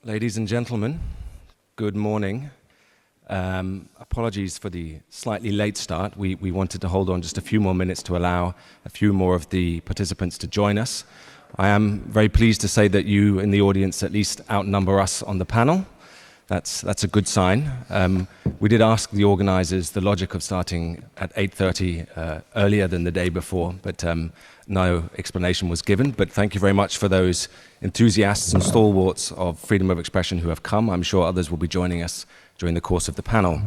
Ladies and gentlemen, good morning. Apologies for the slightly late start. We wanted to hold on just a few more minutes to allow a few more of the participants to join us. I am very pleased to say that you in the audience at least outnumber us on the panel. That's a good sign. We did ask the organizers the logic of starting at 8:30 earlier than the day before, but no explanation was given. But thank you very much for those enthusiasts and stalwarts of freedom of expression who have come. I'm sure others will be joining us during the course of the panel.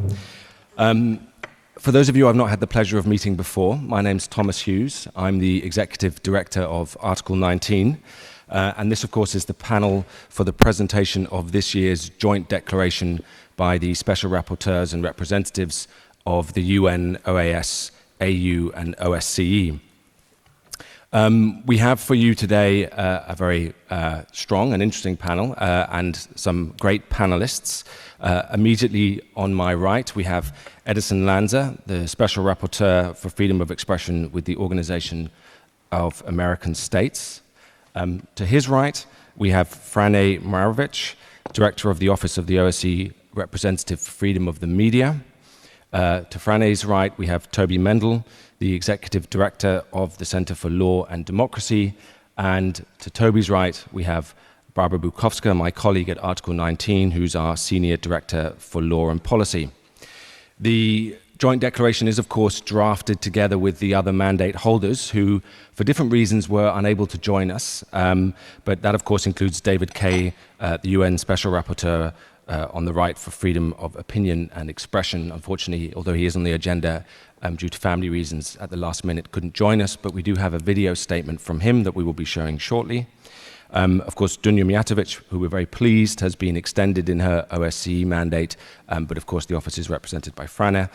For those of you I've not had the pleasure of meeting before, my name's Thomas Hughes. I'm the Executive Director of Article 19. And this, of course, is the panel for the presentation of this year's joint declaration by the Special Rapporteurs and representatives of the UN, OAS, AU, and OSCE. We have for you today a very strong and interesting panel and some great panelists. Immediately on my right, we have Edison Lanza, the Special Rapporteur for Freedom of Expression with the Organization of American States. To his right, we have Frane Marovic, Director of the Office of the OSCE Representative for Freedom of the Media. To Frane's right, we have Toby Mendel, the Executive Director of the Center for Law and Democracy. And to Toby's right, we have Barbara Bukowska, my colleague at Article 19, who's our Senior Director for Law and Policy. The joint declaration is, of course, drafted together with the other mandate holders who, for different reasons, were unable to join us. But that, of course, includes David Kaye, the UN Special Rapporteur on the right for freedom of opinion and expression. Unfortunately, although he is on the agenda, due to family reasons, at the last minute couldn't join us, but we do have a video statement from him that we will be showing shortly. Of course, Dunja Mijatovic, who we're very pleased has been extended in her OSCE mandate, but of course the office is represented by Frane,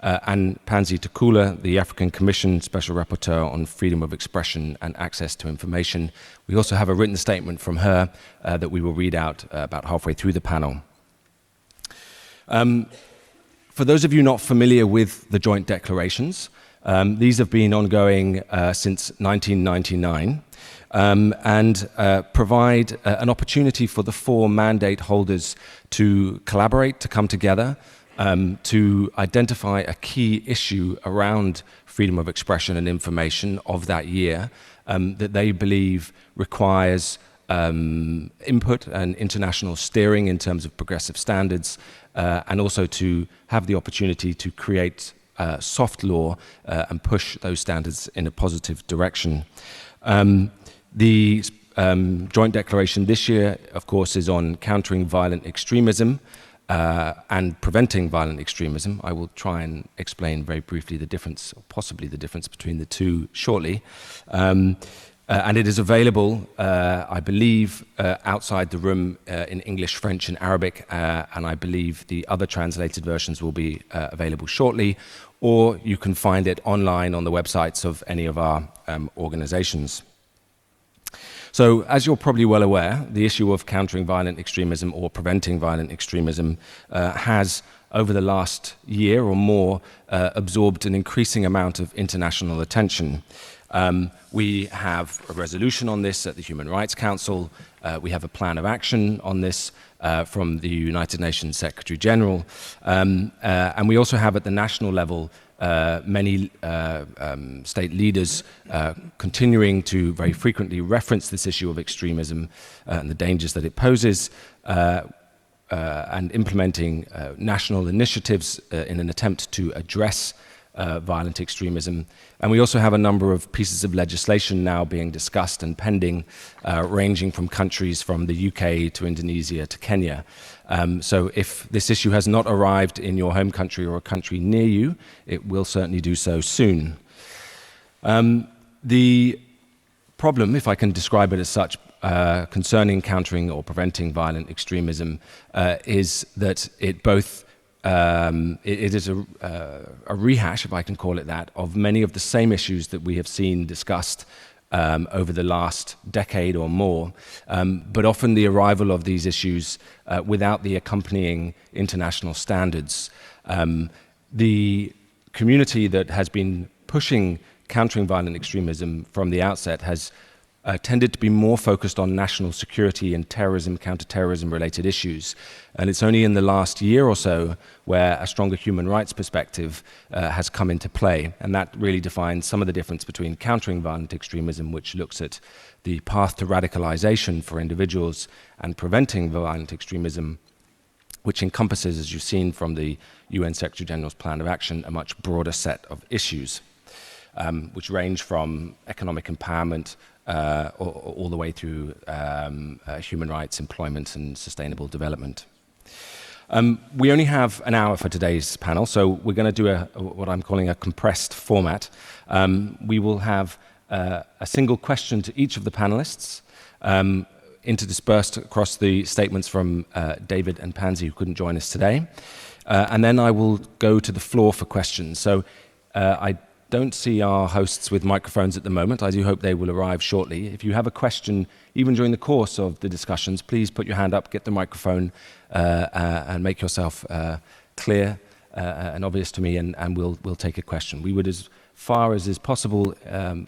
and Pansy Takula, the African Commission Special Rapporteur on Freedom of Expression and Access to Information. We also have a written statement from her that we will read out about halfway through the panel. For those of you not familiar with the joint declarations, these have been ongoing since 1999. And provide an opportunity for the four mandate holders to collaborate, to come together, to identify a key issue around freedom of expression and information of that year that they believe requires input and international steering in terms of progressive standards, and also to have the opportunity to create soft law and push those standards in a positive direction. The joint declaration this year, of course, is on countering violent extremism and preventing violent extremism. I will try and explain very briefly the difference, or possibly the difference between the two shortly. And it is available, I believe, outside the room in English, French, and Arabic, and I believe the other translated versions will be available shortly, or you can find it online on the websites of any of our organizations. So, as you're probably well aware, the issue of countering violent extremism or preventing violent extremism has, over the last year or more, absorbed an increasing amount of international attention. We have a resolution on this at the Human Rights Council. We have a plan of action on this from the United Nations Secretary General. And we also have at the national level many state leaders continuing to very frequently reference this issue of extremism and the dangers that it poses, and implementing national initiatives in an attempt to address violent extremism. And we also have a number of pieces of legislation now being discussed and pending, ranging from countries from the UK to Indonesia to Kenya. So if this issue has not arrived in your home country or a country near you, it will certainly do so soon. The problem, if I can describe it as such, concerning countering or preventing violent extremism is that it both it is a rehash, if I can call it that, of many of the same issues that we have seen discussed over the last decade or more, but often the arrival of these issues without the accompanying international standards. The community that has been pushing countering violent extremism from the outset has tended to be more focused on national security and terrorism, counterterrorism related issues. And it's only in the last year or so where a stronger human rights perspective has come into play. And that really defines some of the difference between countering violent extremism, which looks at the path to radicalization for individuals, and preventing violent extremism, which encompasses, as you've seen from the UN Secretary General's Plan of Action, a much broader set of issues, which range from economic empowerment all the way through human rights, employment, and sustainable development. We only have an hour for today's panel, so we're going to do what I'm calling a compressed format. We will have a single question to each of the panelists, interdispersed across the statements from David and Pansy, who couldn't join us today. And then I will go to the floor for questions. So I don't see our hosts with microphones at the moment. I do hope they will arrive shortly. If you have a question, even during the course of the discussions, please put your hand up, get the microphone, and make yourself clear and obvious to me, and we'll take a question. We would, as far as is possible,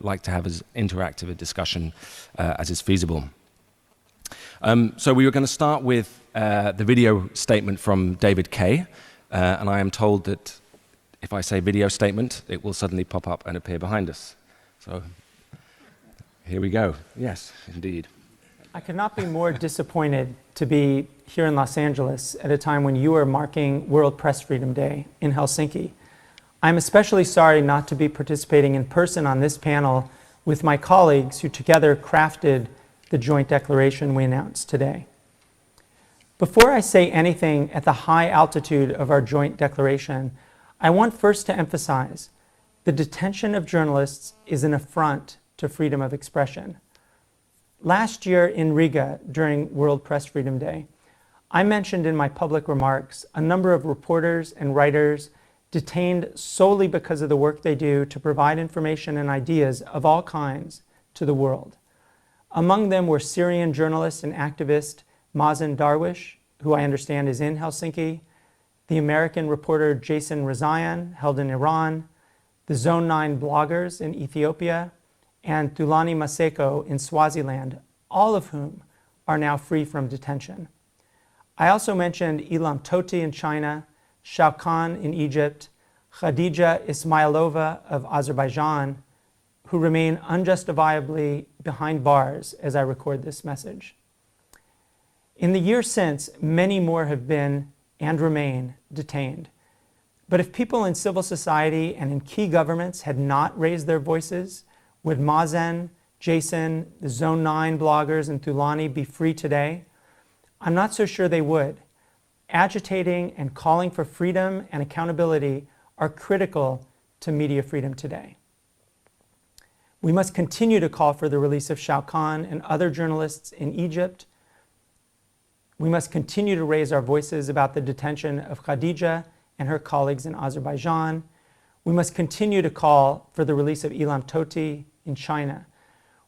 like to have as interactive a discussion as is feasible. So we were going to start with the video statement from David Kay, and I am told that if I say video statement, it will suddenly pop up and appear behind us. So here we go. Yes, indeed. I could not be more disappointed to be here in Los Angeles at a time when you are marking World Press Freedom Day in Helsinki. I'm especially sorry not to be participating in person on this panel with my colleagues who together crafted the joint declaration we announced today. Before I say anything at the high altitude of our joint declaration, I want first to emphasize the detention of journalists is an affront to freedom of expression. Last year in Riga, during World Press Freedom Day, I mentioned in my public remarks a number of reporters and writers detained solely because of the work they do to provide information and ideas of all kinds to the world. Among them were Syrian journalist and activist Mazen Darwish, who I understand is in Helsinki, the American reporter Jason Rezaian, held in Iran, the Zone 9 bloggers in Ethiopia, and Thulani Maseko in Swaziland, all of whom are now free from detention. I also mentioned Ilham Tohti in China, Shao Khan in Egypt, Khadija Ismailova of Azerbaijan, who remain unjustifiably behind bars as I record this message. In the year since, many more have been and remain detained. But if people in civil society and in key governments had not raised their voices, would Mazen, Jason, the Zone 9 bloggers, and Thulani be free today? I'm not so sure they would. Agitating and calling for freedom and accountability are critical to media freedom today. We must continue to call for the release of Shao Khan and other journalists in Egypt. We must continue to raise our voices about the detention of Khadija and her colleagues in Azerbaijan. We must continue to call for the release of Ilham Tohti in China.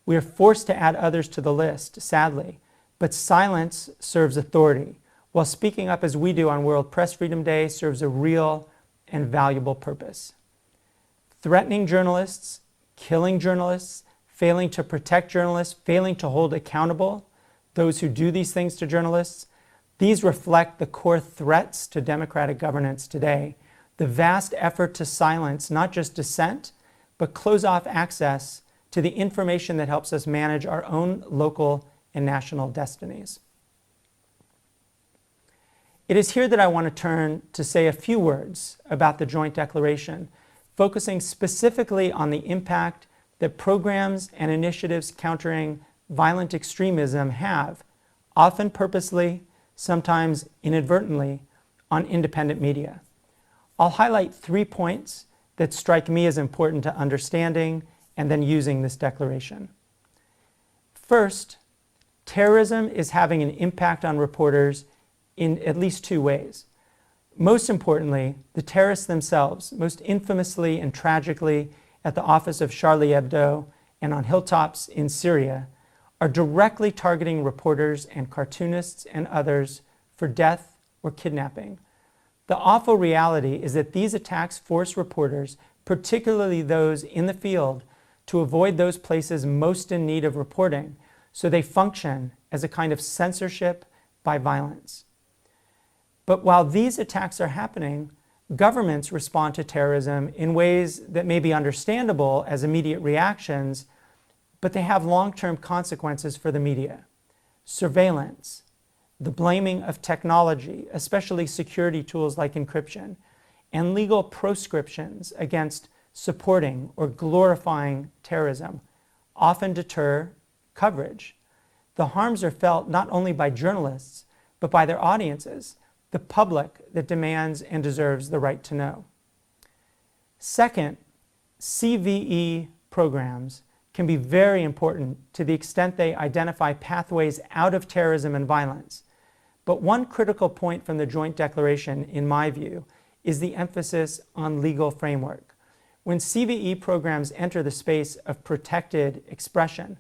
We are forced to add others to the list, sadly, but silence serves authority, while speaking up as we do on World Press Freedom Day serves a real and valuable purpose. Threatening journalists, killing journalists, failing to protect journalists, failing to hold accountable those who do these things to journalists, these reflect the core threats to democratic governance today. The vast effort to silence not just dissent, but close off access to the information that helps us manage our own local and national destinies. It is here that I want to turn to say a few words about the joint declaration, focusing specifically on the impact that programs and initiatives countering violent extremism have, often purposely, sometimes inadvertently, on independent media. I'll highlight 3 points that strike me as important to understanding and then using this declaration. First, terrorism is having an impact on reporters in at least 2 ways. Most importantly, the terrorists themselves, most infamously and tragically at the office of Charlie Hebdo and on hilltops in Syria, are directly targeting reporters and cartoonists and others for death or kidnapping. The awful reality is that these attacks force reporters, particularly those in the field, to avoid those places most in need of reporting, so they function as a kind of censorship by violence. But while these attacks are happening, governments respond to terrorism in ways that may be understandable as immediate reactions, but they have long-term consequences for the media. Surveillance, the blaming of technology, especially security tools like encryption, and legal proscriptions against supporting or glorifying terrorism often deter coverage. The harms are felt not only by journalists, but by their audiences, the public that demands and deserves the right to know. Second, CVE programs can be very important to the extent they identify pathways out of terrorism and violence. But one critical point from the Joint Declaration, in my view, is the emphasis on legal framework. When CVE programs enter the space of protected expression,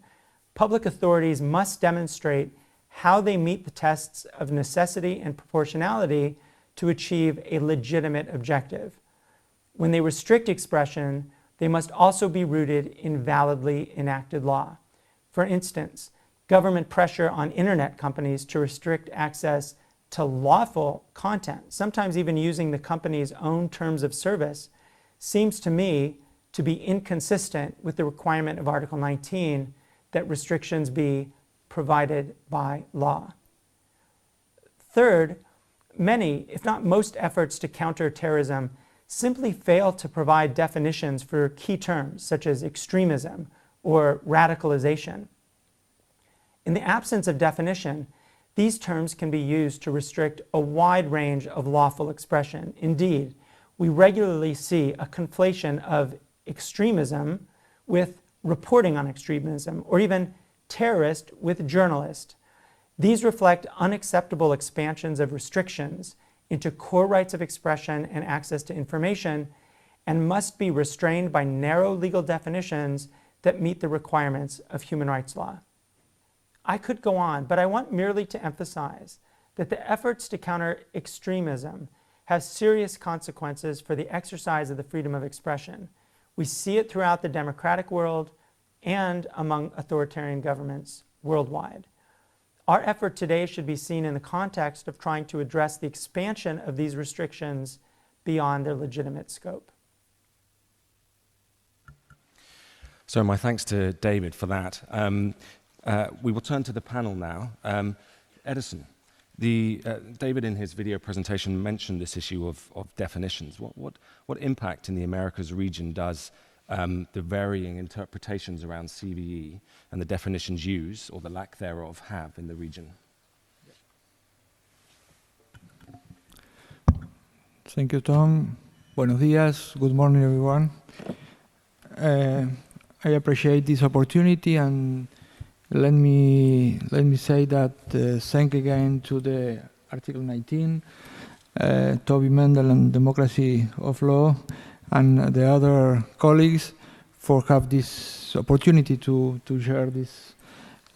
public authorities must demonstrate how they meet the tests of necessity and proportionality to achieve a legitimate objective. When they restrict expression, they must also be rooted in validly enacted law. For instance, government pressure on internet companies to restrict access to lawful content, sometimes even using the company's own terms of service, seems to me to be inconsistent with the requirement of Article 19 that restrictions be provided by law. Third, many, if not most, efforts to counter terrorism simply fail to provide definitions for key terms such as extremism or radicalization. In the absence of definition, these terms can be used to restrict a wide range of lawful expression. Indeed, we regularly see a conflation of extremism with reporting on extremism, or even terrorist with journalist. These reflect unacceptable expansions of restrictions into core rights of expression and access to information, and must be restrained by narrow legal definitions that meet the requirements of human rights law. I could go on, but I want merely to emphasize that the efforts to counter extremism have serious consequences for the exercise of the freedom of expression. We see it throughout the democratic world and among authoritarian governments worldwide. Our effort today should be seen in the context of trying to address the expansion of these restrictions beyond their legitimate scope. So my thanks to David for that. We will turn to the panel now. Edison, David in his video presentation mentioned this issue of definitions. What impact in the Americas region does the varying interpretations around CVE and the definitions used, or the lack thereof, have in the region? Thank you, Tom. Buenos días. Good morning, everyone. I appreciate this opportunity, and let me say that thank again to the Article 19, Toby Mendel and Democracy of Law, and the other colleagues for have this opportunity to share these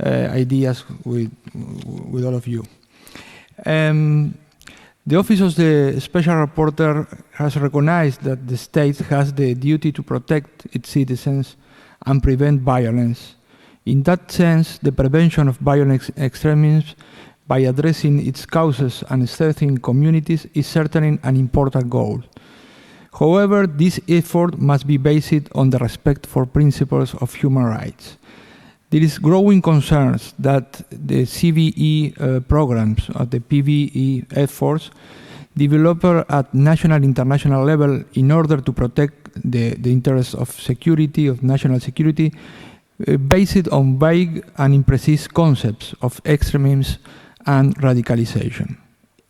ideas with all of you. The Office of the Special Rapporteur has recognized that the state has the duty to protect its citizens and prevent violence. In that sense, the prevention of violent extremism by addressing its causes and strengthening communities is certainly an important goal. However, this effort must be based on the respect for principles of human rights. There is growing concerns that the CVE programs, or the PVE efforts, developed at national and international level in order to protect the interests of security, of national security, based on vague and imprecise concepts of extremism and radicalization.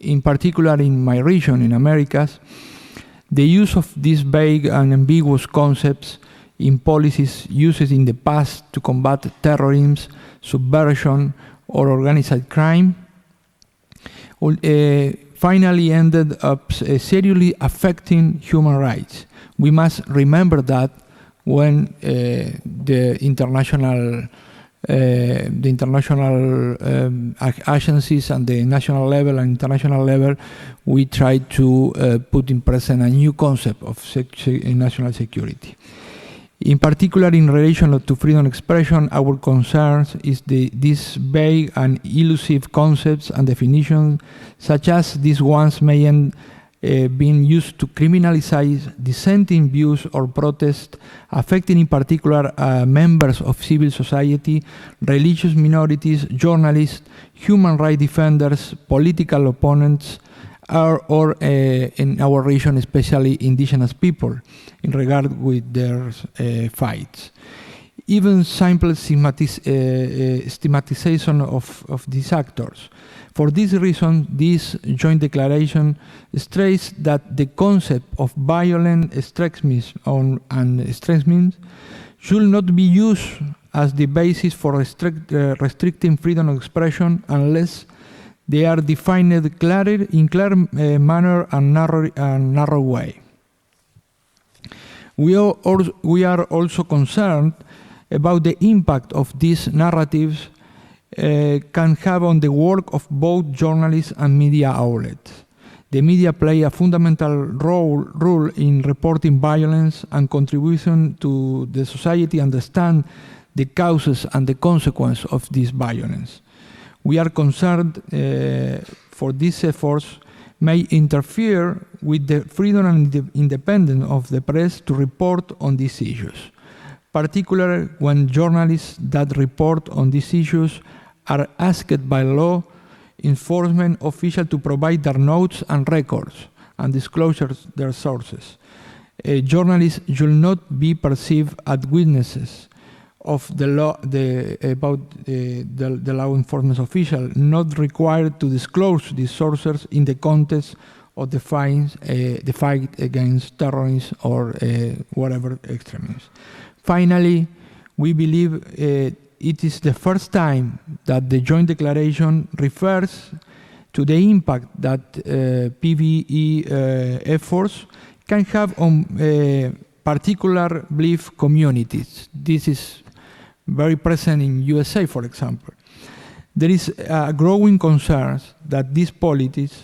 In particular, in my region, in Americas, the use of these vague and ambiguous concepts in policies used in the past to combat terrorism, subversion, or organized crime finally ended up seriously affecting human rights. We must remember that when the international agencies and the national level and international level, we try to put in present a new concept of national security. In particular, in relation to freedom of expression, our concern is these vague and elusive concepts and definitions, such as these ones may end being used to criminalize dissenting views or protest, affecting in particular members of civil society, religious minorities, journalists, human rights defenders, political opponents, or in our region, especially indigenous people, in regard with their fights. Even simple stigmatization of these actors. For this reason, this joint declaration stresses that the concept of violent extremism and extremism should not be used as the basis for restricting freedom of expression unless they are defined in clear manner and narrow way. We are also concerned about the impact of these narratives can have on the work of both journalists and media outlets. The media play a fundamental role in reporting violence and contribution to the society understand the causes and the consequences of this violence. We are concerned for these efforts may interfere with the freedom and independence of the press to report on these issues, particularly when journalists that report on these issues are asked by law enforcement officials to provide their notes and records and disclose their sources. Journalists should not be perceived as witnesses of the law the law enforcement official, not required to disclose these sources in the context of the fight against terrorism or whatever extremism. Finally, we believe it is the first time that the joint declaration refers to the impact that PVE efforts can have on particular belief communities. This is very present in USA, for example. There is a growing concern that these policies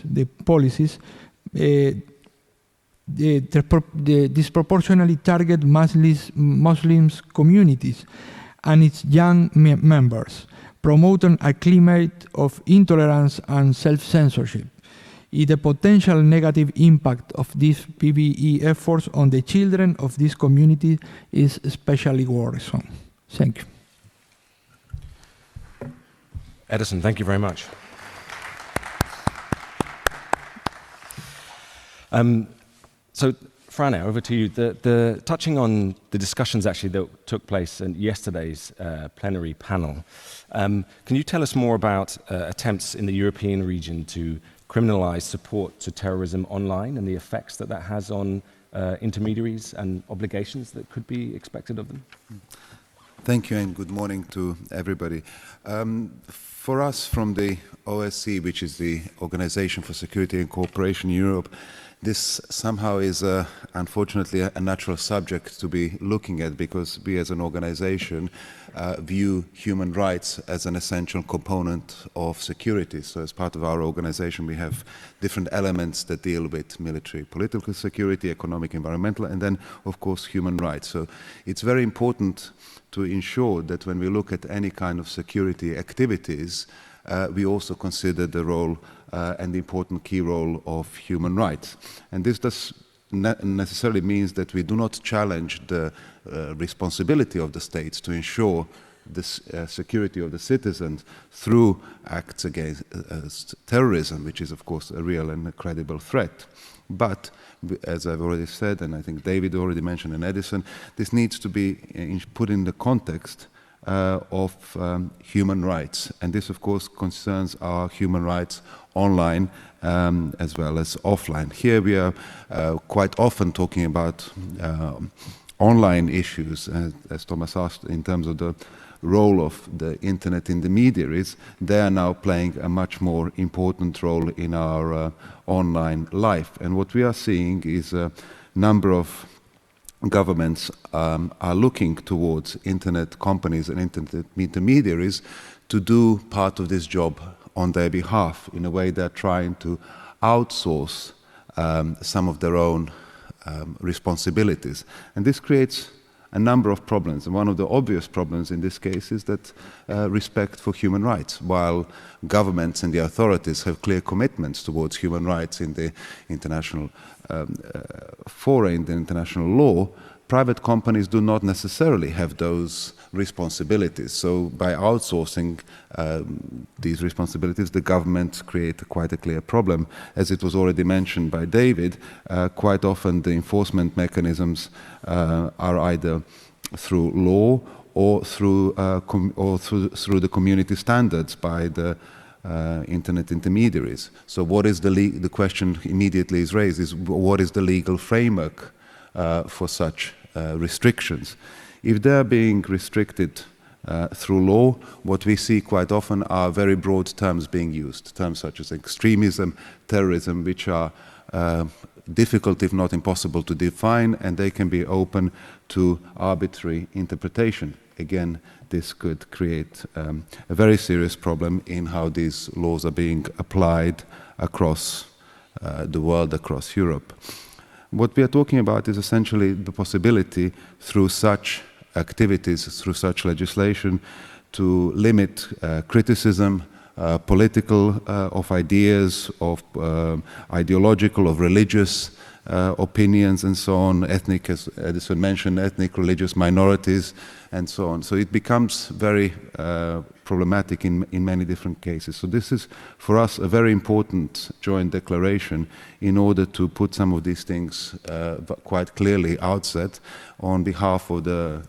disproportionately target Muslims communities and its young members, promoting a climate of intolerance and self-censorship. The potential negative impact of these PVE efforts on the children of this community is especially worrisome. Thank you. Edison, thank you very much. So, Frane, over to you. Touching on the discussions actually that took place in yesterday's plenary panel, can you tell us more about attempts in the European region to criminalize support to terrorism online and the effects that that has on intermediaries and obligations that could be expected of them? Thank you and good morning to everybody. For us from the OSCE, which is the Organization for Security and Cooperation in Europe, this somehow is unfortunately a natural subject to be looking at, because we as an organization view human rights as an essential component of security. So as part of our organization we have different elements that deal with military, political security, economic, environmental, and then of course human rights. So it's very important to ensure that when we look at any kind of security activities, we also consider the role and the important key role of human rights. And this does not necessarily means that we do not challenge the responsibility of the states to ensure the security of the citizens through acts against terrorism, which is of course a real and a credible threat. But as I've already said, and I think David already mentioned and Edison, this needs to be put in the context of human rights. And this of course concerns our human rights online as well as offline. Here we are quite often talking about online issues, as Thomas asked, in terms of the role of the internet intermediaries. They are now playing a much more important role in our online life. And what we are seeing is a number of governments are looking towards internet companies and internet intermediaries to do part of this job on their behalf. In a way, they're trying to outsource some of their own responsibilities. And this creates a number of problems. And one of the obvious problems in this case is that respect for human rights. While governments and the authorities have clear commitments towards human rights in the international fora, in the international law, private companies do not necessarily have those responsibilities. So by outsourcing these responsibilities, the government create quite a clear problem. As it was already mentioned by David, quite often the enforcement mechanisms are either through law or through the community standards by the internet intermediaries. So what is the question immediately is raised is, what is the legal framework for such restrictions? If they're being restricted through law, what we see quite often are very broad terms being used, terms such as extremism, terrorism, which are difficult if not impossible to define, and they can be open to arbitrary interpretation. Again, this could create a very serious problem in how these laws are being applied across the world, across Europe. What we are talking about is essentially the possibility through such activities, through such legislation, to limit criticism, political, of ideas, of ideological, of religious opinions and so on, ethnic, as Edison mentioned, ethnic, religious minorities and so on. So it becomes very problematic in many different cases. So this is, for us, a very important joint declaration in order to put some of these things quite clearly outset on behalf of the,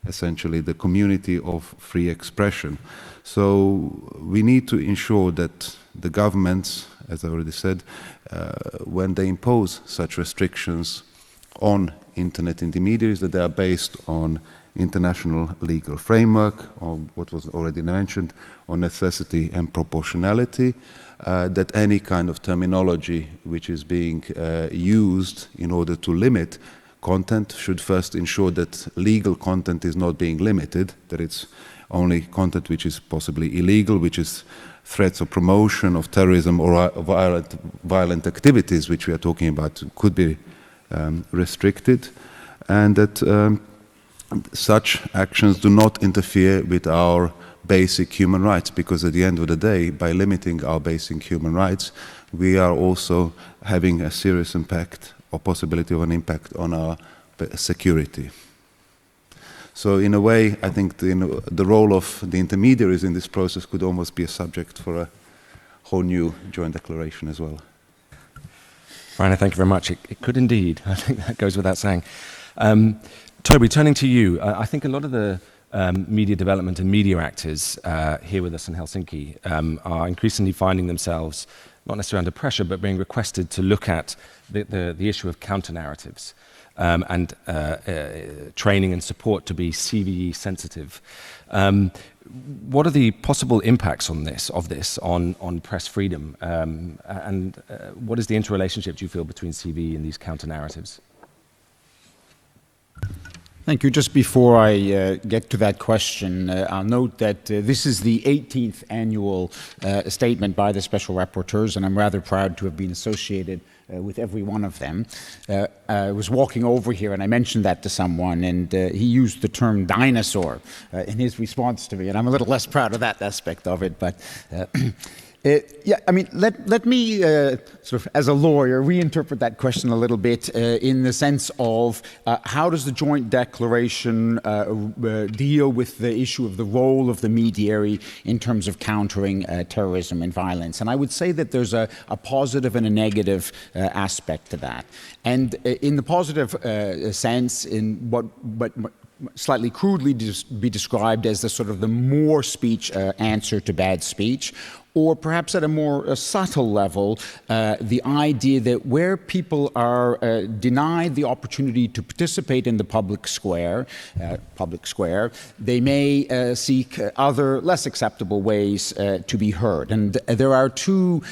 essentially, the community of free expression. So we need to ensure that the governments, as I already said, when they impose such restrictions on internet intermediaries, that they are based on international legal framework, on what was already mentioned, on necessity and proportionality, that any kind of terminology which is being used in order to limit content should first ensure that legal content is not being limited, that it's only content which is possibly illegal, which is threats or promotion of terrorism or violent activities, which we are talking about, could be restricted, and that such actions do not interfere with our basic human rights, because at the end of the day, by limiting our basic human rights, we are also having a serious impact or possibility of an impact on our security. So in a way, I think the role of the intermediaries in this process could almost be a subject for a whole new joint declaration as well. Rainer, thank you very much. It could indeed. I think that goes without saying. Toby, turning to you, I think a lot of the media development and media actors here with us in Helsinki are increasingly finding themselves not necessarily under pressure, but being requested to look at the issue of counter-narratives and training and support to be CVE sensitive. What are the possible impacts of this on press freedom? And what is the interrelationship, do you feel, between CVE and these counter-narratives? Thank you. Just before I get to that question, I'll note that this is the 18th annual statement by the Special Rapporteurs, and I'm rather proud to have been associated with every one of them. I was walking over here and I mentioned that to someone, and he used the term dinosaur in his response to me, and I'm a little less proud of that aspect of it, but yeah, I mean, let me sort of, as a lawyer, reinterpret that question a little bit in the sense of how does the joint declaration deal with the issue of the role of the mediary in terms of countering terrorism and violence? And I would say that there's a positive and a negative aspect to that. And in the positive sense, in what slightly crudely be described as the sort of the more speech answer to bad speech, or perhaps at a more subtle level, the idea that where people are denied the opportunity to participate in the public square, they may seek other less acceptable ways to be heard. And there are two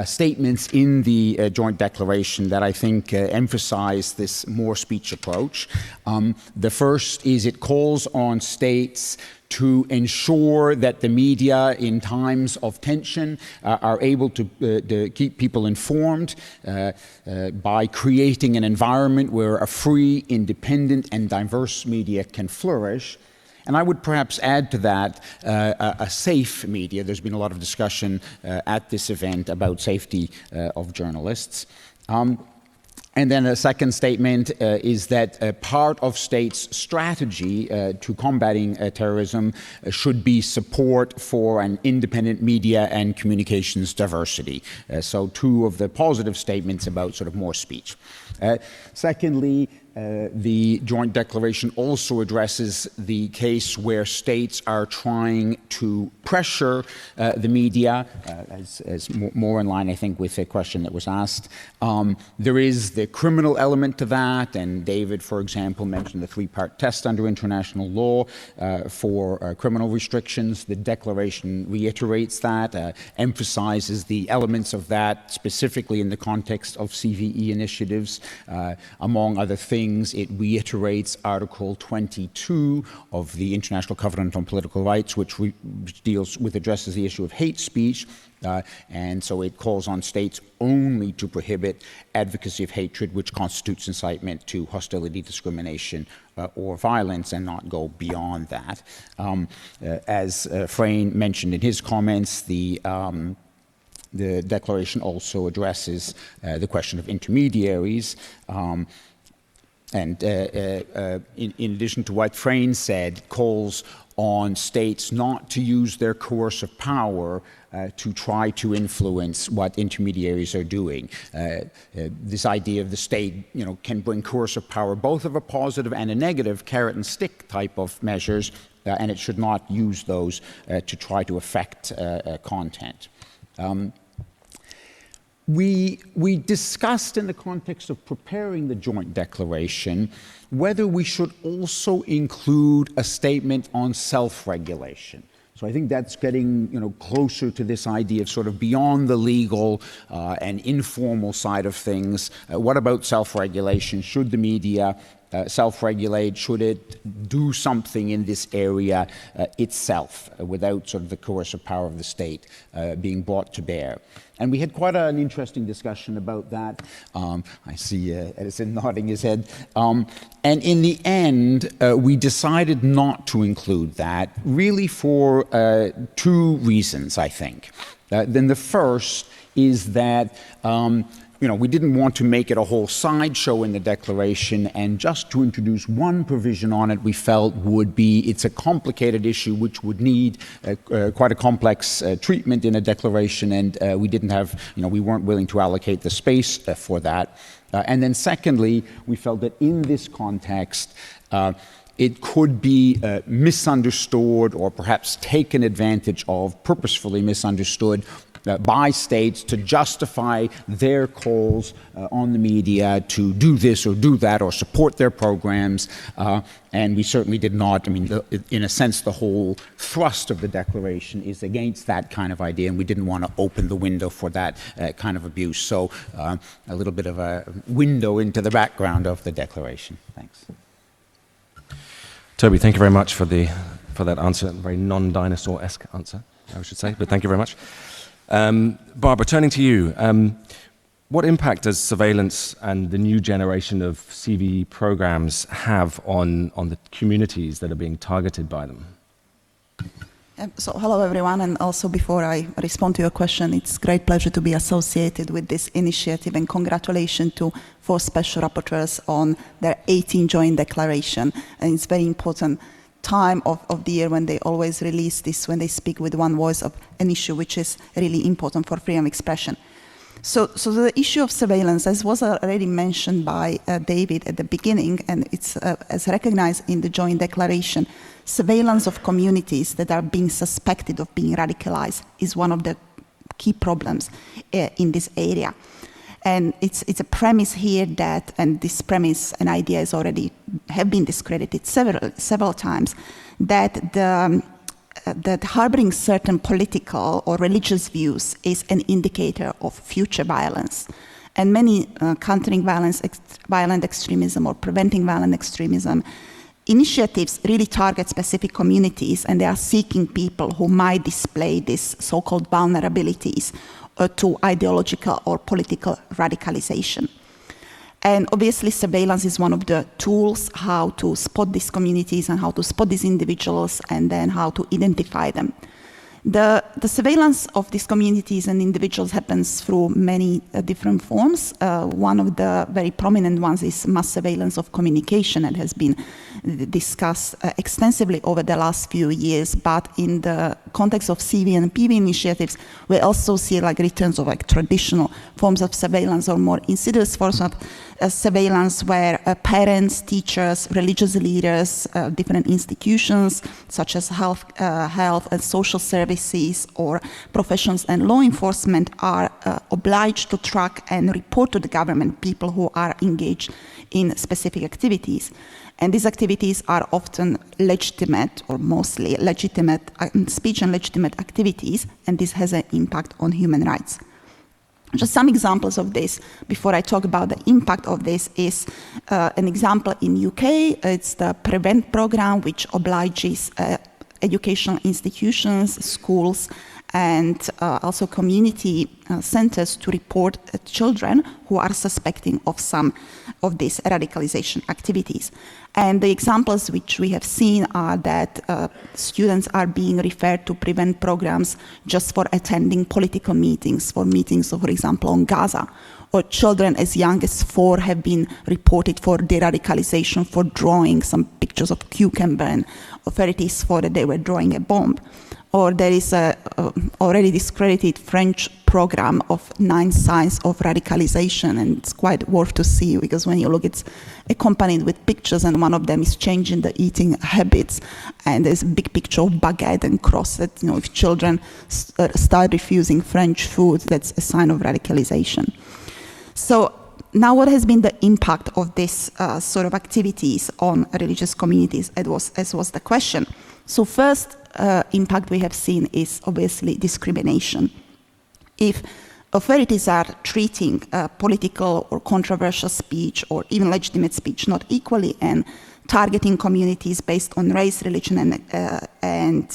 statements in the joint declaration that I think emphasize this more speech approach. The first is it calls on states to ensure that the media in times of tension are able to keep people informed by creating an environment where a free, independent and diverse media can flourish. And I would perhaps add to that a safe media. There's been a lot of discussion at this event about safety of journalists. And then a second statement is that part of states' strategy to combating terrorism should be support for an independent media and communications diversity. So two of the positive statements about sort of more speech. Secondly, the joint declaration also addresses the case where states are trying to pressure the media, as more in line, I think, with the question that was asked. There is the criminal element to that, and David, for example, mentioned the three-part test under international law for criminal restrictions. The declaration reiterates that, emphasizes the elements of that, specifically in the context of CVE initiatives. Among other things, it reiterates Article 22 of the International Covenant on Political Rights, which addresses the issue of hate speech. And so it calls on states only to prohibit advocacy of hatred, which constitutes incitement to hostility, discrimination, or violence, and not go beyond that. As Frayne mentioned in his comments, the declaration also addresses the question of intermediaries. And in addition to what Frayne said, calls on states not to use their coercive power to try to influence what intermediaries are doing. This idea of the state, can bring coercive power, both of a positive and a negative carrot and stick type of measures, and it should not use those to try to affect content. We discussed in the context of preparing the joint declaration whether we should also include a statement on self-regulation. So I think that's getting closer to this idea of sort of beyond the legal and informal side of things. What about self-regulation? Should the media self-regulate? Should it do something in this area itself without sort of the coercive power of the state being brought to bear? And we had quite an interesting discussion about that. I see Edison nodding his head. And in the end, we decided not to include that, really for two reasons, I think. Then the first is that we didn't want to make it a whole sideshow in the declaration, and just to introduce one provision on it we felt it's a complicated issue which would need quite a complex treatment in a declaration, and we weren't willing to allocate the space for that. And then secondly, we felt that in this context, it could be misunderstood or perhaps taken advantage of, purposefully misunderstood, by states to justify their calls on the media to do this or do that or support their programs. And we certainly did not. In a sense, the whole thrust of the declaration is against that kind of idea, and we didn't want to open the window for that kind of abuse. So a little bit of a window into the background of the declaration. Thanks. Toby, thank you very much for that answer, a very non-dinosaur-esque answer, I should say, but thank you very much. Barbara, turning to you, what impact does surveillance and the new generation of CVE programs have on the communities that are being targeted by them? So hello everyone, and also before I respond to your question, it's a great pleasure to be associated with this initiative, and congratulations to 4 special rapporteurs on their 18th joint declaration. And it's very important time of the year when they always release this, when they speak with one voice of an issue which is really important for freedom of expression. So the issue of surveillance, as was already mentioned by David at the beginning, and it's as recognized in the joint declaration, surveillance of communities that are being suspected of being radicalized is one of the key problems in this area. And it's a premise here that, and this premise and idea is already have been discredited several times, that that harboring certain political or religious views is an indicator of future violence. And many countering violent extremism or preventing violent extremism initiatives really target specific communities, and they are seeking people who might display these so-called vulnerabilities to ideological or political radicalization. And obviously, surveillance is one of the tools how to spot these communities and how to spot these individuals and then how to identify them. The surveillance of these communities and individuals happens through many different forms. One of the very prominent ones is mass surveillance of communication, and has been discussed extensively over the last few years. But in the context of CV and PV initiatives, we also see like returns of like traditional forms of surveillance or more insidious forms of surveillance, where parents, teachers, religious leaders, different institutions such as health and social services or professions and law enforcement are obliged to track and report to the government people who are engaged in specific activities. And these activities are often legitimate or mostly legitimate speech and legitimate activities, and this has an impact on human rights. Just some examples of this before I talk about the impact of this is an example in UK. It's the PREVENT program, which obliges educational institutions, schools, and also community centers to report children who are suspecting of some of these radicalization activities. And the examples which we have seen are that students are being referred to PREVENT programs just for attending political meetings, for meetings, for example, on Gaza. Or children as young as 4 have been reported for de-radicalization for drawing some pictures of cucumber, and authorities thought that they were drawing a bomb. Or there is a already discredited French program of 9 signs of radicalization, and it's quite worth to see, because when you look, it's accompanied with pictures, and one of them is changing the eating habits, and there's a big picture of baguette and cross that, you know, if children start refusing French food, that's a sign of radicalization. So now, what has been the impact of this sort of activities on religious communities, as was the question. So first impact we have seen is obviously discrimination. If authorities are treating political or controversial speech or even legitimate speech not equally and targeting communities based on race, religion, and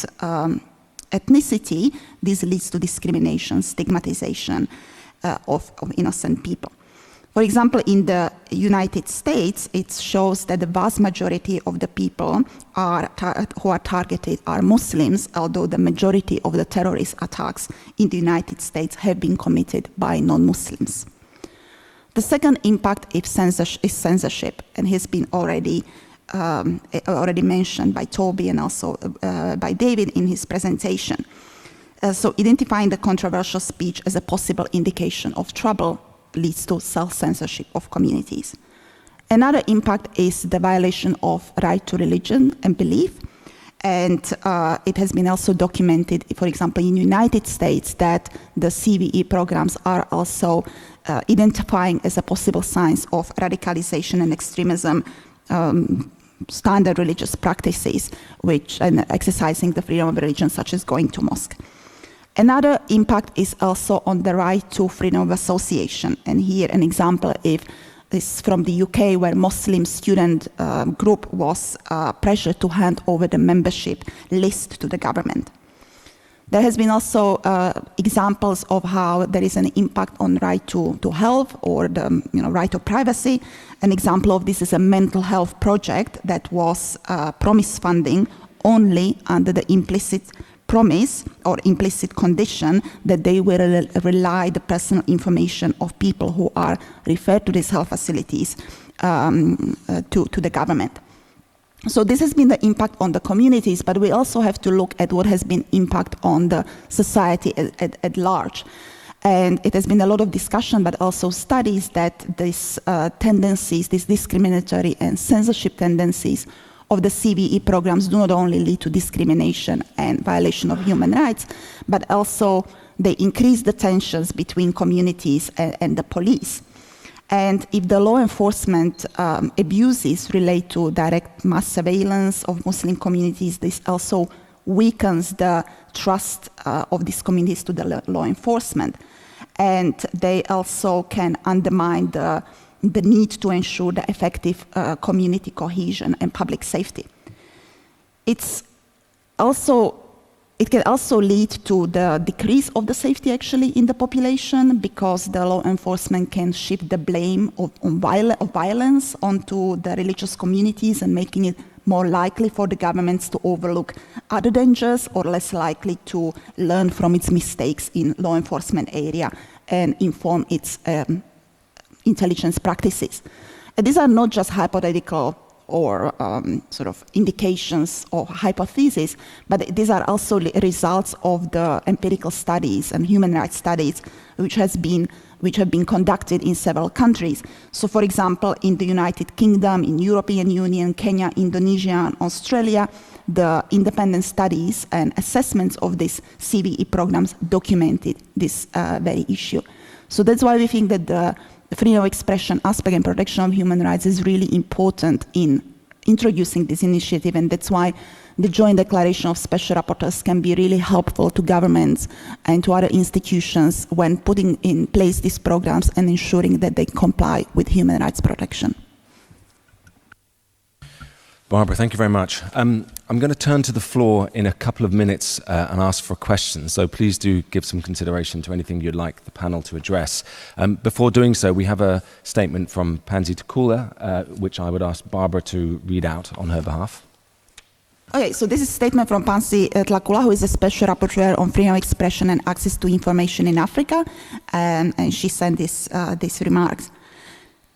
ethnicity, this leads to discrimination, stigmatization of innocent people. For example, in the United States, it shows that the vast majority of the people who are targeted are Muslims, although the majority of the terrorist attacks in the United States have been committed by non-Muslims. The second impact is censorship, and has been already mentioned by Toby and also by David in his presentation. So identifying the controversial speech as a possible indication of trouble leads to self-censorship of communities. Another impact is the violation of right to religion and belief. And it has been also documented, for example, in the United States, that the CVE programs are also identifying as a possible signs of radicalization and extremism standard religious practices, and exercising the freedom of religion, such as going to mosque. Another impact is also on the right to freedom of association. And here an example is from the UK, where Muslim student group was pressured to hand over the membership list to the government. There has been also examples of how there is an impact on right to health or the right to privacy. An example of this is a mental health project that was promised funding only under the implicit promise or implicit condition that they will rely the personal information of people who are referred to these health facilities to the government. So this has been the impact on the communities, but we also have to look at what has been impact on the society at large. And it has been a lot of discussion, but also studies that these tendencies, these discriminatory and censorship tendencies of the CVE programs do not only lead to discrimination and violation of human rights, but also they increase the tensions between communities and the police. And if the law enforcement abuses relate to direct mass surveillance of Muslim communities, this also weakens the trust of these communities to the law enforcement. And they also can undermine the the need to ensure the effective community cohesion and public safety. It can also lead to the decrease of the safety actually in the population, because the law enforcement can shift the blame of violence onto the religious communities and making it more likely for the governments to overlook other dangers, or less likely to learn from its mistakes in law enforcement area and inform its intelligence practices. And these are not just hypothetical or sort of indications or hypotheses, but these are also results of the empirical studies and human rights studies which have been conducted in several countries. So, for example, in the United Kingdom, in European Union, Kenya, Indonesia, and Australia, the independent studies and assessments of these CVE programs documented this very issue. So that's why we think that the freedom of expression aspect and protection of human rights is really important in introducing this initiative, and that's why the joint declaration of special rapporteurs can be really helpful to governments and to other institutions when putting in place these programs and ensuring that they comply with human rights protection. Barbara, thank you very much. I'm going to turn to the floor in a couple of minutes and ask for questions, so please do give some consideration to anything you'd like the panel to address. Before doing so, we have a statement from Pansy Takula, which I would ask Barbara to read out on her behalf. Okay, so this is a statement from Pansy Takula, who is a special rapporteur on freedom of expression and access to information in Africa, and she sent these remarks.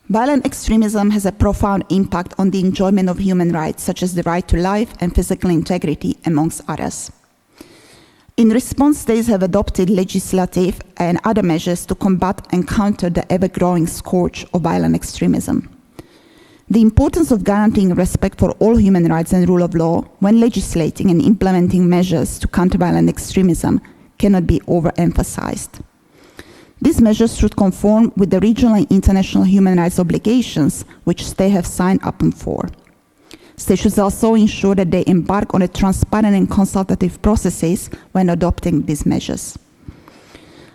Violent extremism has a profound impact on the enjoyment of human rights, such as the right to life and physical integrity, amongst others. In response, states have adopted legislative and other measures to combat and counter the ever-growing scourge of violent extremism. The importance of guaranteeing respect for all human rights and rule of law when legislating and implementing measures to counter violent extremism cannot be overemphasized. These measures should conform with the regional and international human rights obligations which states have signed up for. States should also ensure that they embark on a transparent and consultative processes when adopting these measures.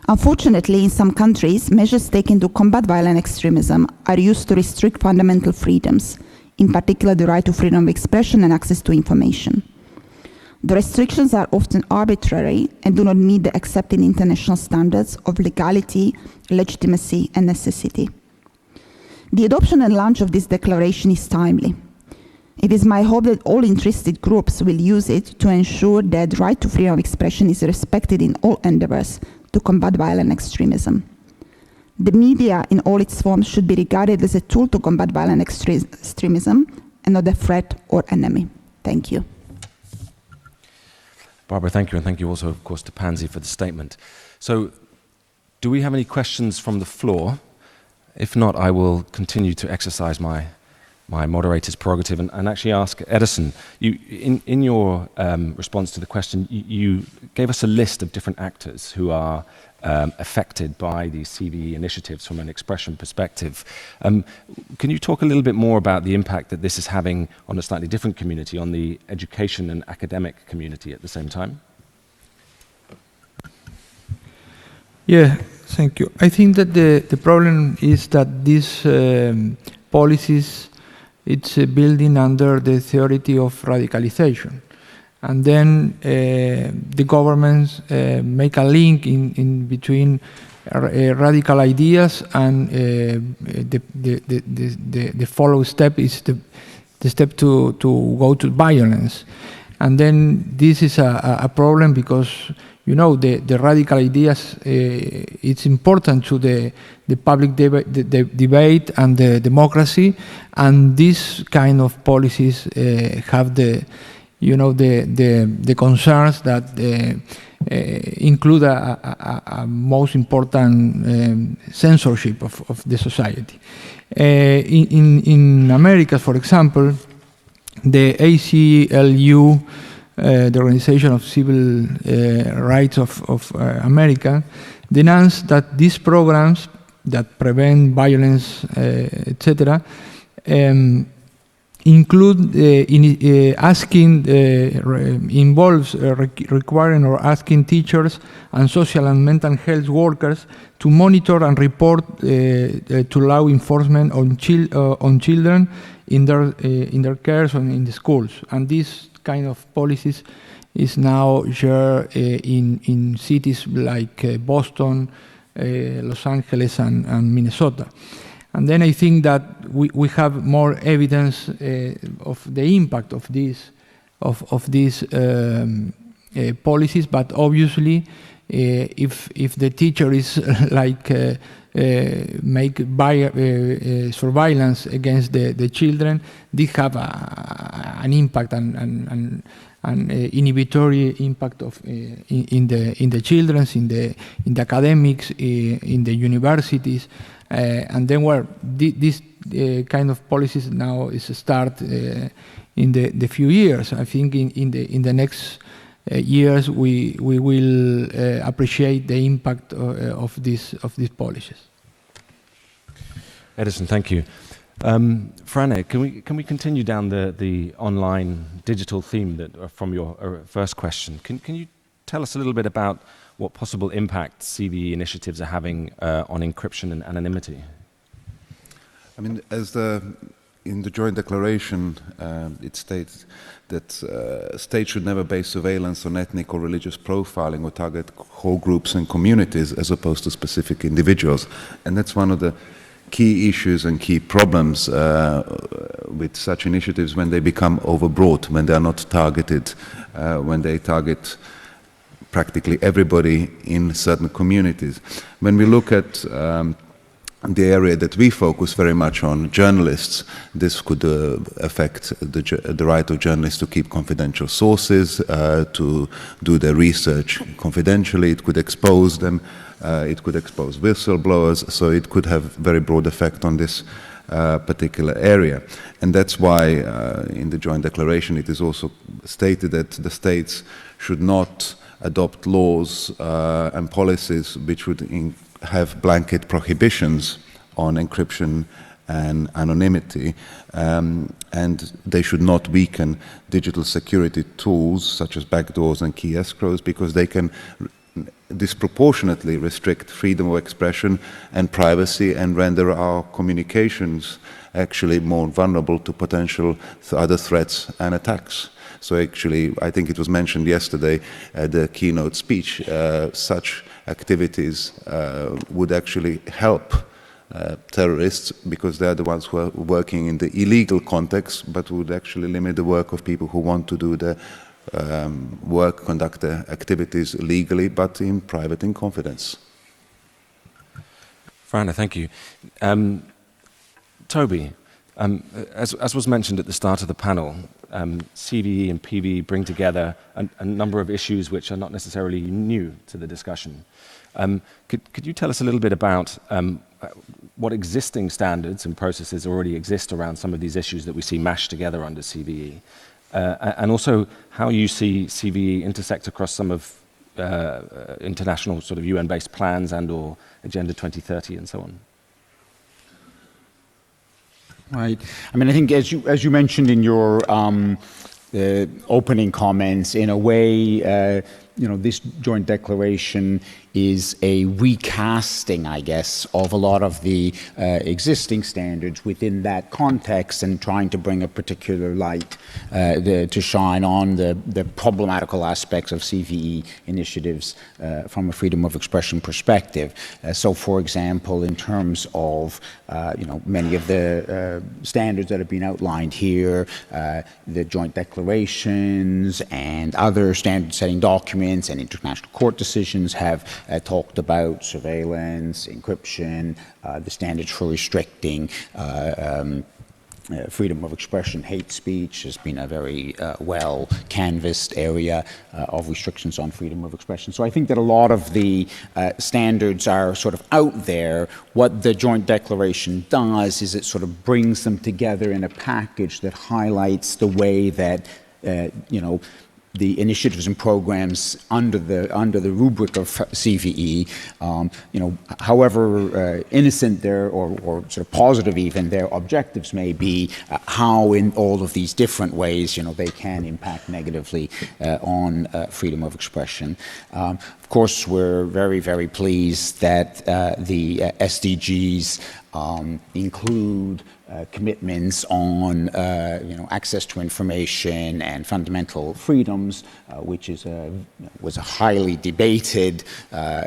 Unfortunately, in some countries, measures taken to combat violent extremism are used to restrict fundamental freedoms, in particular the right to freedom of expression and access to information. The restrictions are often arbitrary and do not meet the accepted international standards of legality, legitimacy, and necessity. The adoption and launch of this declaration is timely. It is my hope that all interested groups will use it to ensure that the right to freedom of expression is respected in all endeavors to combat violent extremism. The media in all its forms should be regarded as a tool to combat violent extremism and not a threat or enemy. Thank you. Barbara, thank you, and thank you also, of course, to Pansy for the statement. So, do we have any questions from the floor? If not, I will continue to exercise my moderator's prerogative and actually ask Edison. In your response to the question, you gave us a list of different actors who are affected by these CVE initiatives from an expression perspective. Can you talk a little bit more about the impact that this is having on a slightly different community, on the education and academic community at the same time? Yeah, thank you. I think that the problem is that these policies, it's building under the theory of radicalization. And then the governments make a link in between radical ideas and the follow step is the step to go to violence. And then this is a problem because, you know, the radical ideas, it's important to the public debate and the democracy, and these kind of policies have the concerns that include a most important censorship of the society. In America, for example, the ACLU, the Organization of Civil Rights of America, denounced that these programs that prevent violence, etc., include involves requiring or asking teachers and social and mental health workers to monitor and report to law enforcement on children in their cares and in the schools. And this kind of policies is now shared in cities like Boston, Los Angeles, and Minnesota. And then I think that we have more evidence of the impact of these policies. But obviously, if the teacher is like make surveillance against the children, they have an impact and inhibitory impact of in the children's, in the academics, in the universities. And then this kind of policies now is start in the few years. I think in the next years we will appreciate the impact of these policies. Edison, thank you. Frane, can we continue down the online digital theme that from your first question? Can you tell us a little bit about what possible impact CVE initiatives are having on encryption and anonymity? I mean, in the joint declaration, it states that states should never base surveillance on ethnic or religious profiling or target whole groups and communities as opposed to specific individuals. And that's one of the key issues and key problems with such initiatives when they become overbroad, when they are not targeted, when they target practically everybody in certain communities. When we look at the area that we focus very much on, journalists, this could affect the right of journalists to keep confidential sources, to do their research confidentially. It could expose them, it could expose whistleblowers, so it could have very broad effect on this particular area. And that's why in the joint declaration it is also stated that the states should not adopt laws and policies which would have blanket prohibitions on encryption and anonymity, and they should not weaken digital security tools such as backdoors and key escrows, because they can disproportionately restrict freedom of expression and privacy and render our communications actually more vulnerable to potential other threats and attacks. So actually, I think it was mentioned yesterday at the keynote speech, such activities would actually help terrorists, because they're the ones who are working in the illegal context, but would actually limit the work of people who want to do the work, conduct their activities legally, but in private, in confidence. Frane, thank you. Toby, as was mentioned at the start of the panel, CVE and PV bring together a number of issues which are not necessarily new to the discussion. Could you tell us a little bit about what existing standards and processes already exist around some of these issues that we see mashed together under CVE? And also how you see CVE intersect across some of international sort of UN-based plans and or Agenda 2030 and so on? Right. I mean, I think as you mentioned in your opening comments, in a way, this joint declaration is a recasting, I guess, of a lot of the existing standards within that context, and trying to bring a particular light to shine on the problematical aspects of CVE initiatives from a freedom of expression perspective. So, for example, in terms of many of the standards that have been outlined here, the joint declarations and other standard-setting documents and international court decisions have talked about surveillance, encryption, the standards for restricting freedom of expression. Hate speech has been a very well canvassed area of restrictions on freedom of expression. So I think that a lot of the standards are sort of out there. What the joint declaration does is it sort of brings them together in a package that highlights the way that the initiatives and programs under the rubric of CVE, however innocent their or sort of positive even their objectives may be, how in all of these different ways, they can impact negatively on freedom of expression. Of course, we're very, very pleased that the SDGs include commitments on access to information and fundamental freedoms, which was a highly debated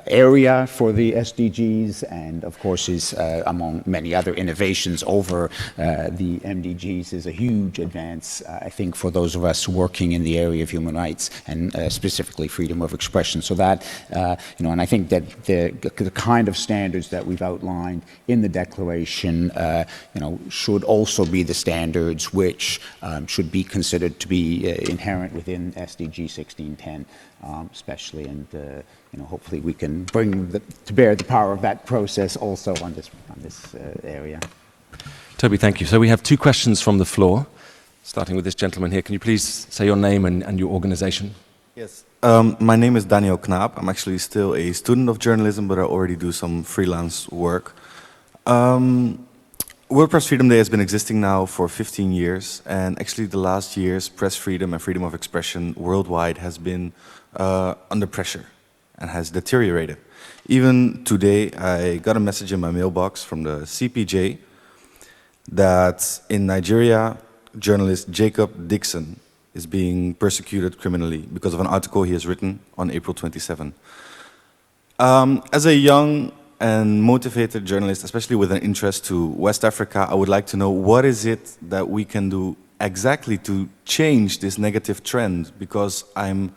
area for the SDGs, and of course is among many other innovations over the MDGs is a huge advance, I think, for those of us working in the area of human rights and specifically freedom of expression. So that and I think that the kind of standards that we've outlined in the declaration should also be the standards which should be considered to be inherent within SDG 1610, especially, and hopefully we can bring to bear the power of that process also on this area. Toby, thank you. So we have two questions from the floor, starting with this gentleman here. Can you please say your name and your organization? Yes. My name is Daniel Knaap. I'm actually still a student of journalism, but I already do some freelance work. World Press Freedom Day has been existing now for 15 years, and actually the last years press freedom and freedom of expression worldwide has been under pressure and has deteriorated. Even today, I got a message in my mailbox from the CPJ that in Nigeria, journalist Jacob Dixon is being persecuted criminally because of an article he has written on April 27. As a young and motivated journalist, especially with an interest to West Africa, I would like to know what is it that we can do exactly to change this negative trend, because I'm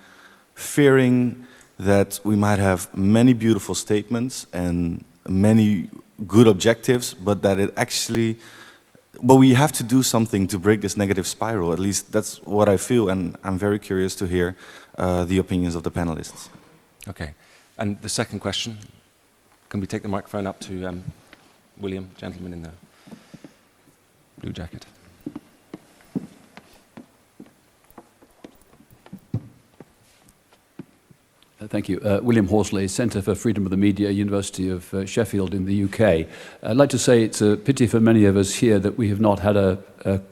fearing that we might have many beautiful statements and many good objectives, but that we have to do something to break this negative spiral. At least that's what I feel, and I'm very curious to hear the opinions of the panelists. Okay, and the second question? Can we take the microphone up to William, gentleman in the blue jacket? Thank you. William Horsley, Centre for Freedom of the Media, University of Sheffield in the UK. I'd like to say it's a pity for many of us here that we have not had a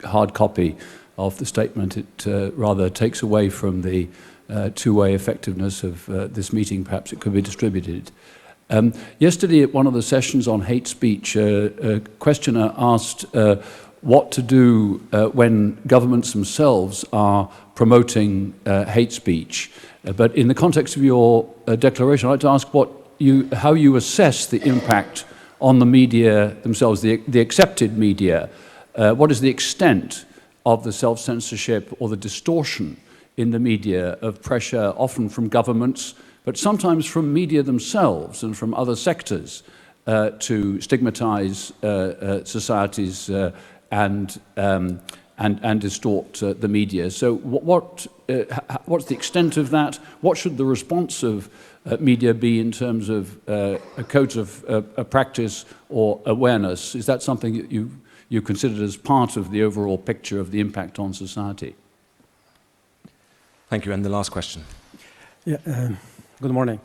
hard copy of the statement. It rather takes away from the two-way effectiveness of this meeting. Perhaps it could be distributed. Yesterday at one of the sessions on hate speech, a questioner asked what to do when governments themselves are promoting hate speech. But in the context of your declaration, I'd like to ask how you assess the impact on the media themselves, the accepted media. What is the extent of the self-censorship or the distortion in the media of pressure, often from governments, but sometimes from media themselves and from other sectors, to stigmatize societies and distort the media. So what's the extent of that? What should the response of media be in terms of codes of practice or awareness? Is that something that you considered as part of the overall picture of the impact on society? Thank you. And the last question. Yeah. Good morning.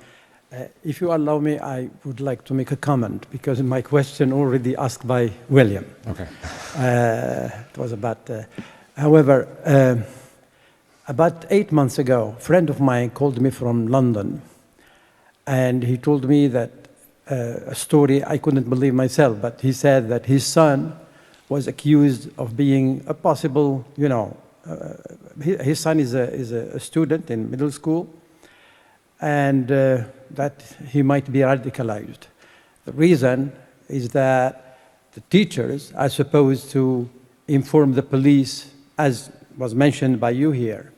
If you allow me, I would like to make a comment, because my question already asked by William. Okay. It was about, however, about 8 months ago, a friend of mine called me from London, and he told me that a story I couldn't believe myself, but he said that his son was accused of being a possible, his son is a student in middle school, and that he might be radicalized. The reason is that the teachers are supposed to inform the police, as was mentioned by you here,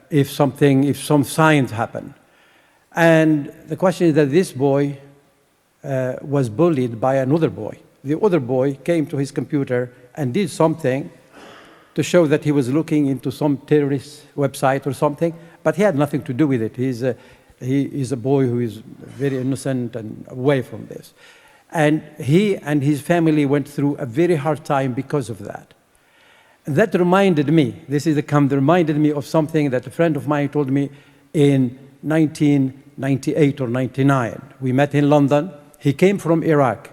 if some signs happen. And the question is that this boy was bullied by another boy. The other boy came to his computer and did something to show that he was looking into some terrorist website or something, but he had nothing to do with it. He is a boy who is very innocent and away from this. And he and his family went through a very hard time because of that. that reminded me, that reminded me of something that a friend of mine told me in 1998 or 99. We met in London. He came from Iraq.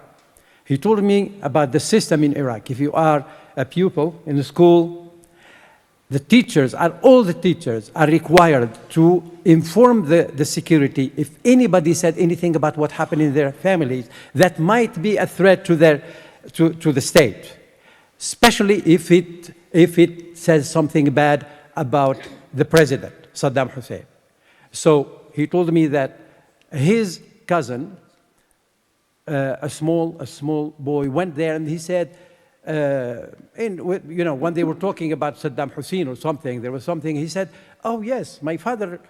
He told me about the system in Iraq. If you are a pupil in the school, all the teachers are required to inform the security if anybody said anything about what happened in their families that might be a threat to the state, especially if it says something bad about the president, Saddam Hussein. So he told me that his cousin, a small boy, went there and he said, when they were talking about Saddam Hussein or something, there was something, he said, oh yes, my father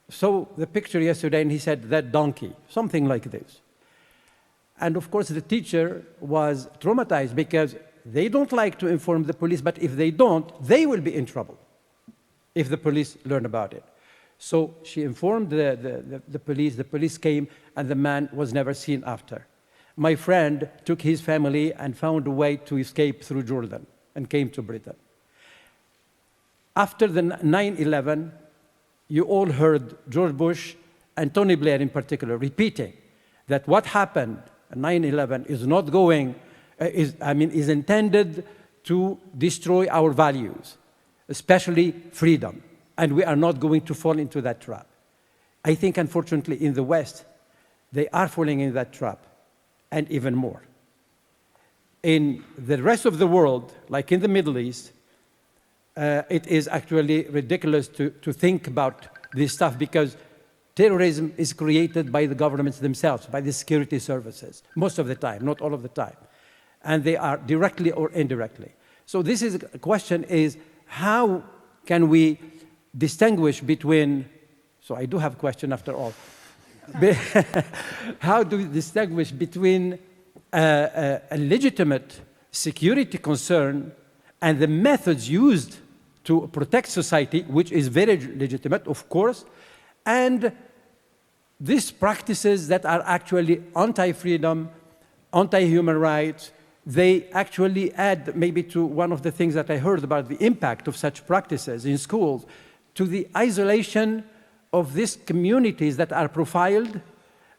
saw the picture yesterday and he said, that donkey, something like this. And of course the teacher was traumatized because they don't like to inform the police, but if they don't, they will be in trouble if the police learn about it. So she informed the police came and the man was never seen after. My friend took his family and found a way to escape through Jordan and came to Britain. After the 9/11, you all heard George Bush and Tony Blair in particular repeating that what happened at 9/11 is not going, is intended to destroy our values, especially freedom, and we are not going to fall into that trap. I think, unfortunately, in the West, they are falling in that trap. And even more. In the rest of the world, like in the Middle East, it is actually ridiculous to think about this stuff because terrorism is created by the governments themselves, by the security services, most of the time, not all of the time. And they are directly or indirectly. So this is a question is, how can we distinguish between, so I do have a question after all, how do we distinguish between a legitimate security concern and the methods used to protect society, which is very legitimate, of course, and these practices that are actually anti-freedom, anti-human rights? They actually add maybe to one of the things that I heard about the impact of such practices in schools, to the isolation of these communities that are profiled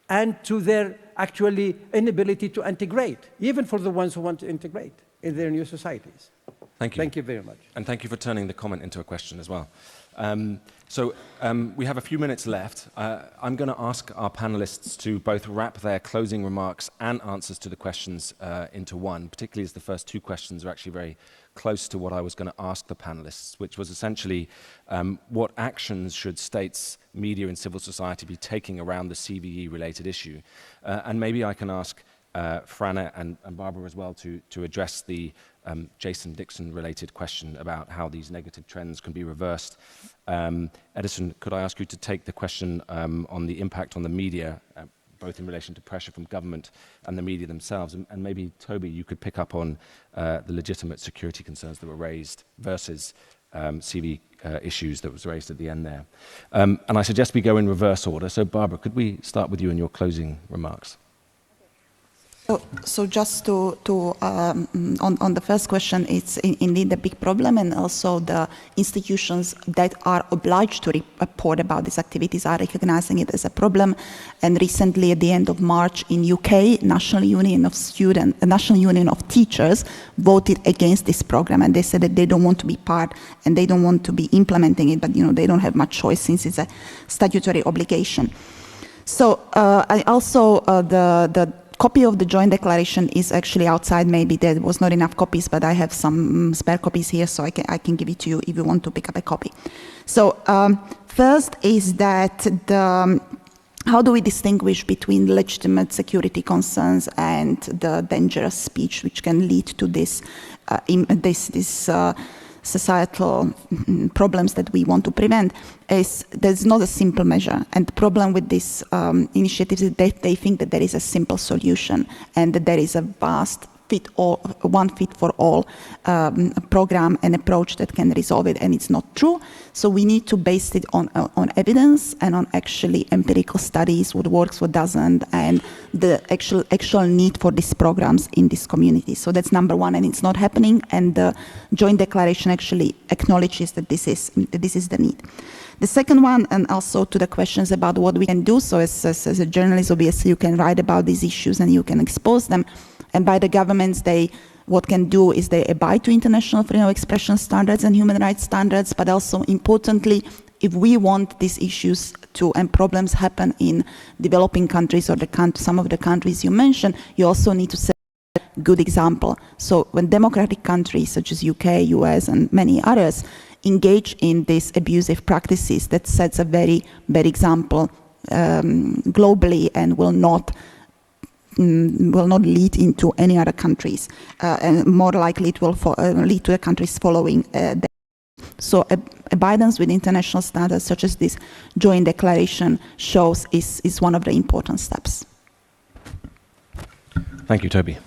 and to their actually inability to integrate, even for the ones who want to integrate in their new societies. Thank you. Thank you very much. And thank you for turning the comment into a question as well. We have a few minutes left. I'm going to ask our panelists to both wrap their closing remarks and answers to the questions into one, particularly as the first two questions are actually very close to what I was going to ask the panelists, which was essentially what actions should states, media and civil society be taking around the CVE-related issue? And maybe I can ask Franna and Barbara as well to address the Jason Dixon-related question about how these negative trends can be reversed. Edison, could I ask you to take the question on the impact on the media, both in relation to pressure from government and the media themselves? And maybe, Toby, you could pick up on the legitimate security concerns that were raised versus CV issues that was raised at the end there. And I suggest we go in reverse order. So, Barbara, could we start with you in your closing remarks? So just on the first question, it's indeed a big problem, and also the institutions that are obliged to report about these activities are recognizing it as a problem. And recently, at the end of March in UK, National Union of Teachers voted against this program, and they said that they don't want to be part and they don't want to be implementing it, but they don't have much choice since it's a statutory obligation. So I also the copy of the joint declaration is actually outside. Maybe there was not enough copies, but I have some spare copies here, so I can give it to you if you want to pick up a copy. So first is that how do we distinguish between legitimate security concerns and the dangerous speech which can lead to this societal problems that we want to prevent? There's not a simple measure. And the problem with this initiative is that they think that there is a simple solution and that there is a vast one fit for all program and approach that can resolve it, and it's not true. So we need to base it on evidence and on actually empirical studies, what works, what doesn't, and the actual need for these programs in this community. So that's number one, and it's not happening. And the joint declaration actually acknowledges that this is the need. The second one, and also to the questions about what we can do. So as a journalist, obviously, you can write about these issues and you can expose them. And by the governments, what can do is they abide to international freedom of expression standards and human rights standards, but also importantly, if we want these issues and problems happen in developing countries or some of the countries you mentioned, you also need to set a good example. So when democratic countries such as UK, US, and many others engage in these abusive practices, that sets a very bad example globally and will not lead into any other countries, and more likely it will lead to the countries following them. So abidance with international standards such as this joint declaration shows is one of the important steps. Thank you, Toby.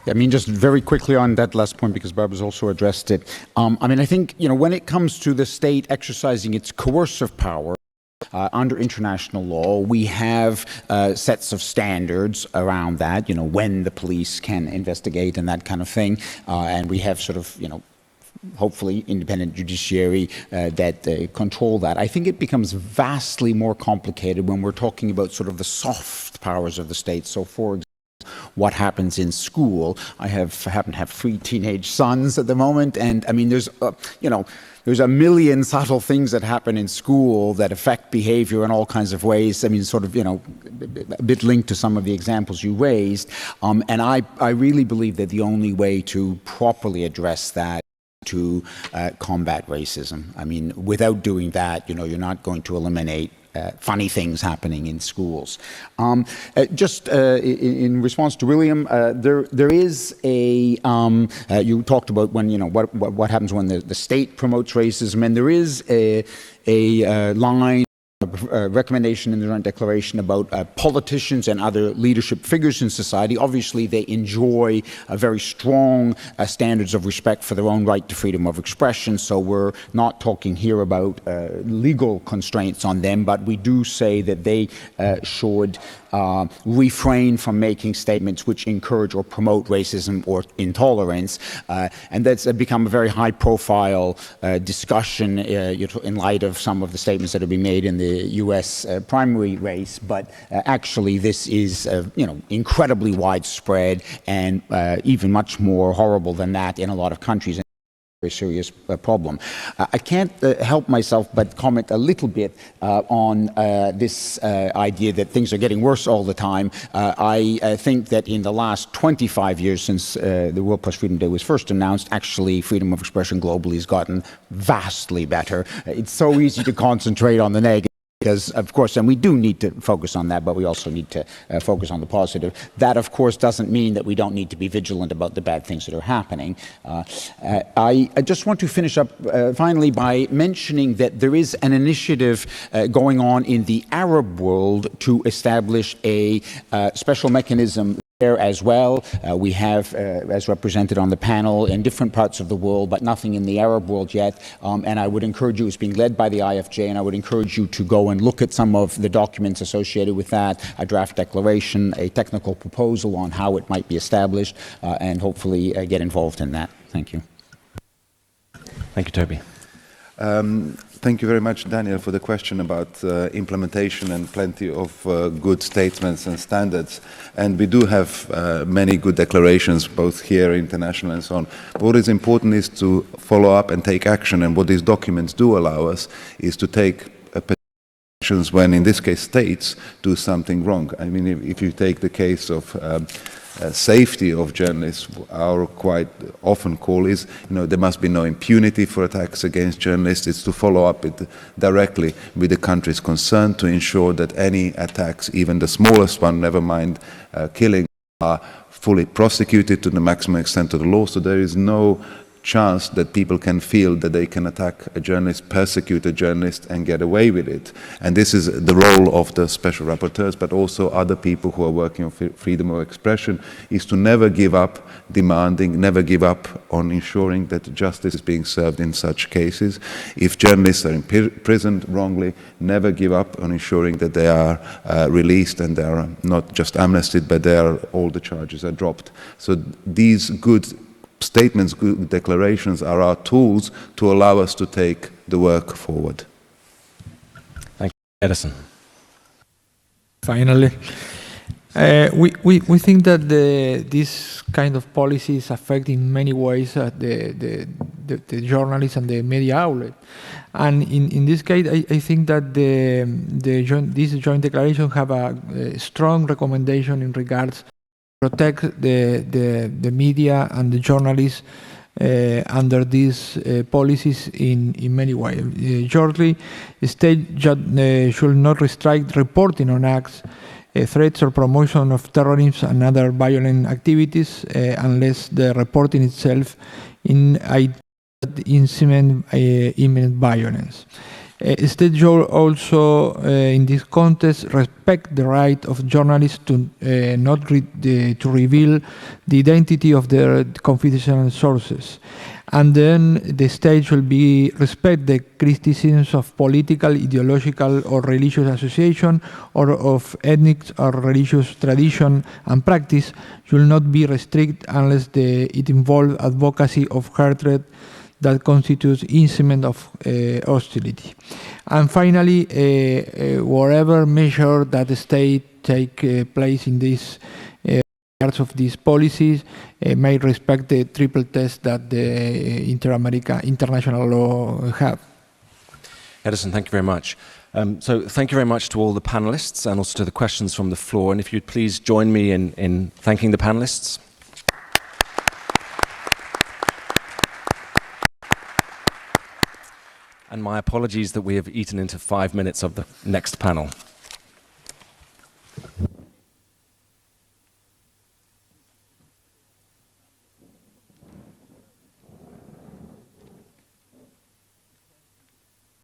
I mean, just very quickly on that last point, because Barbara's also addressed it. I mean, I think, when it comes to the state exercising its coercive power, under international law, we have sets of standards around that, when the police can investigate and that kind of thing. And we have sort of, hopefully independent judiciary that control that. I think it becomes vastly more complicated when we're talking about sort of the soft powers of the state. So for example, what happens in school. I happen to have 3 teenage sons at the moment, and I mean, there's a million subtle things that happen in school that affect behavior in all kinds of ways. I mean, sort of, a bit linked to some of the examples you raised. And I really believe that the only way to properly address that to combat racism. I mean, without doing that, you're not going to eliminate funny things happening in schools. Just in response to William, there is a, you talked about when, what happens when the state promotes racism, and there is a line, recommendation in the Joint Declaration about politicians and other leadership figures in society. Obviously, they enjoy very strong standards of respect for their own right to freedom of expression, so we're not talking here about legal constraints on them, but we do say that they should refrain from making statements which encourage or promote racism or intolerance. And that's become a very high-profile discussion in light of some of the statements that have been made in the U.S. Primary race. But actually, this is incredibly widespread and even much more horrible than that in a lot of countries. Very serious problem. I can't help myself but comment a little bit on this idea that things are getting worse all the time. I think that in the last 25 years since the World Press Freedom Day was first announced, actually freedom of expression globally has gotten vastly better. It's so easy to concentrate on the negative. Because, of course, and we do need to focus on that, but we also need to focus on the positive. That, of course, doesn't mean that we don't need to be vigilant about the bad things that are happening. I just want to finish up finally by mentioning that there is an initiative going on in the Arab world to establish a special mechanism there as well. We have, as represented on the panel, in different parts of the world, but nothing in the Arab world yet. And I would encourage you, it's being led by the IFJ, and I would encourage you to go and look at some of the documents associated with that, a draft declaration, a technical proposal on how it might be established, and hopefully get involved in that. Thank you. Thank you, Toby. Thank you very much, Daniel, for the question about implementation and plenty of good statements and standards. And we do have many good declarations, both here, international, and so on. But what is important is to follow up and take action. And what these documents do allow us is to take actions when, in this case, states do something wrong. I mean, if you take the case of safety of journalists, our quite often call is, there must be no impunity for attacks against journalists. It's to follow up directly with the countries concerned to ensure that any attacks, even the smallest one, never mind killing, are fully prosecuted to the maximum extent of the law. So there is no chance that people can feel that they can attack a journalist, persecute a journalist, and get away with it. And this is the role of the special rapporteurs, but also other people who are working on freedom of expression, is to never give up demanding, never give up on ensuring that justice is being served in such cases. If journalists are imprisoned wrongly, never give up on ensuring that they are released and they are not just amnestied, but all the charges are dropped. So these good statements, good declarations are our tools to allow us to take the work forward. Thank you, Edison. Finally, we think that this kind of policies affect in many ways the journalists and the media outlet. And in this case, I think that this joint declaration have a strong recommendation in regards protect the media and the journalists under these policies in many ways. Shortly, the state should not restrict reporting on acts, threats or promotion of terrorism and other violent activities unless the reporting itself incite imminent violence. State should also, in this context, respect the right of journalists to to reveal the identity of their confidential sources. And then the state should respect the criticisms of political, ideological, or religious association, or of ethnic or religious tradition and practice, should not be restricted unless it involves advocacy of hatred that constitutes instrument of hostility. And finally, whatever measure that the state take place in these parts of these policies may respect the triple test that the international law have. Edison, thank you very much. So thank you very much to all the panelists and also to the questions from the floor. And if you'd please join me in thanking the panelists. And my apologies that we have eaten into 5 minutes of the next panel.